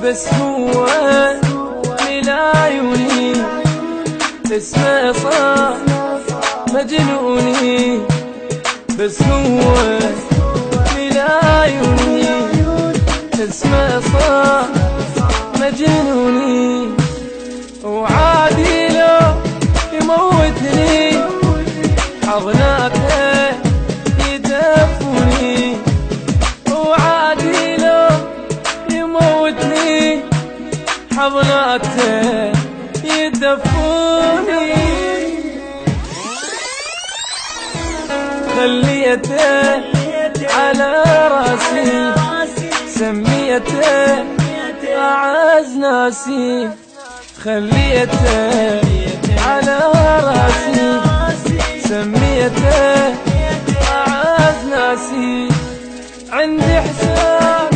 بس هو من عيوني اسمه صار مجنوني، بس هو من عيوني اسمه صار مجنوني. وعادي لو يموتني حضناته يدفوني، وعادي لو يموتني حضناته يدفوني. خليته على راسي سميته أعز ناسي، خليته على راسي سميته أعز ناسي. عندي حساب